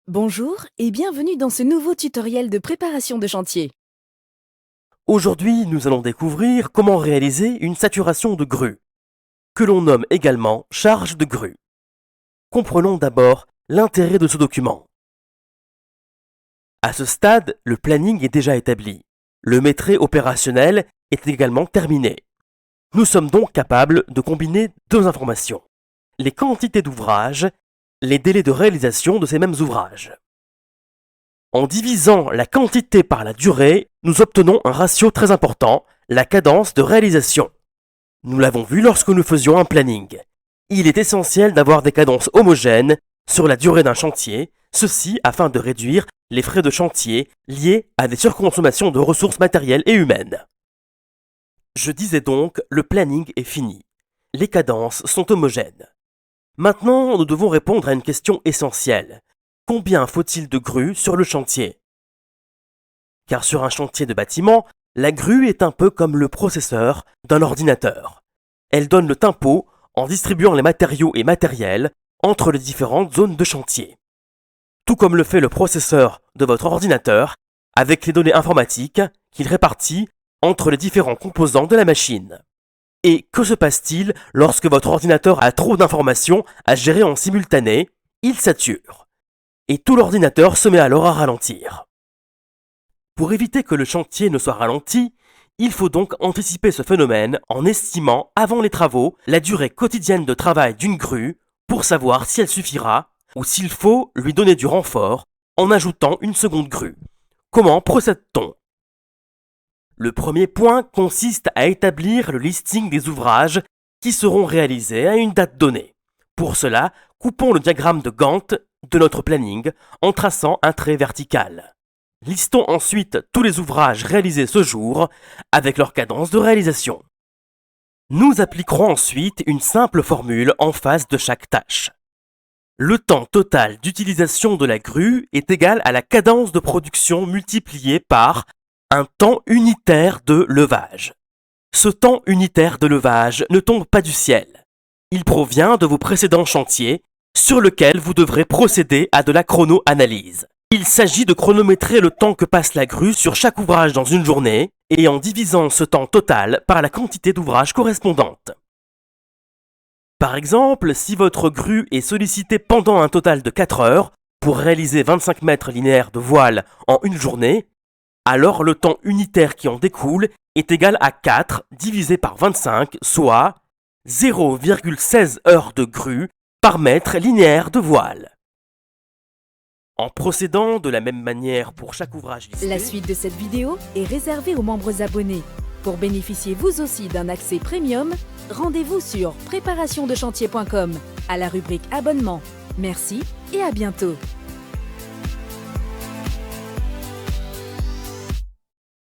Bonjour et bienvenue dans ce nouveau tutoriel de préparation de chantier. Aujourd'hui, nous allons découvrir comment réaliser une saturation de grue, que l'on nomme également charge de grue. Comprenons d'abord l'intérêt de ce document. À ce stade, le planning est déjà établi. Le maîtrise opérationnel est également terminé. Nous sommes donc capables de combiner deux informations: les quantités d'ouvrages, les délais de réalisation de ces mêmes ouvrages. En divisant la quantité par la durée, nous obtenons un ratio très important, la cadence de réalisation. Nous l'avons vu lorsque nous faisions un planning. Il est essentiel d'avoir des cadences homogènes sur la durée d'un chantier, ceci afin de réduire les frais de chantier liés à des surconsommations de ressources matérielles et humaines. Je disais donc, le planning est fini. Les cadences sont homogènes. Maintenant, nous devons répondre à une question essentielle. Combien faut-il de grues sur le chantier? Car sur un chantier de bâtiment, la grue est un peu comme le processeur d'un ordinateur. Elle donne le tempo en distribuant les matériaux et matériels entre les différentes zones de chantier. Tout comme le fait le processeur de votre ordinateur avec les données informatiques qu'il répartit entre les différents composants de la machine. Et que se passe-t-il lorsque votre ordinateur a trop d'informations à gérer en simultané? Il sature. Et tout l'ordinateur se met alors à ralentir. Pour éviter que le chantier ne soit ralenti, il faut donc anticiper ce phénomène en estimant avant les travaux la durée quotidienne de travail d'une grue pour savoir si elle suffira ou s'il faut lui donner du renfort en ajoutant une seconde grue. Comment procède-t-on? Le premier point consiste à établir le listing des ouvrages qui seront réalisés à une date donnée. Pour cela, coupons le diagramme de Gantt de notre planning en traçant un trait vertical. Listons ensuite tous les ouvrages réalisés ce jour avec leur cadence de réalisation. Nous appliquerons ensuite une simple formule en face de chaque tâche. Le temps total d'utilisation de la grue est égal à la cadence de production multipliée par un temps unitaire de levage. Ce temps unitaire de levage ne tombe pas du ciel. Il provient de vos précédents chantiers sur lesquels vous devrez procéder à de la chrono-analyse. Il s'agit de chronométrer le temps que passe la grue sur chaque ouvrage dans une journée et en divisant ce temps total par la quantité d'ouvrages correspondante. Par exemple, si votre grue est sollicitée pendant un total de 4 heures pour réaliser 25 mètres linéaires de voile en une journée, alors le temps unitaire qui en découle est égal à 4 divisé par 25, soit 0,16 heures de grue par mètre linéaire de voile. En procédant de la même manière pour chaque ouvrage listé, La suite de cette vidéo est réservée aux membres abonnés. Pour bénéficier vous aussi d'un accès premium, rendez-vous sur préparationdechantier.com à la rubrique abonnement. Merci et à bientôt.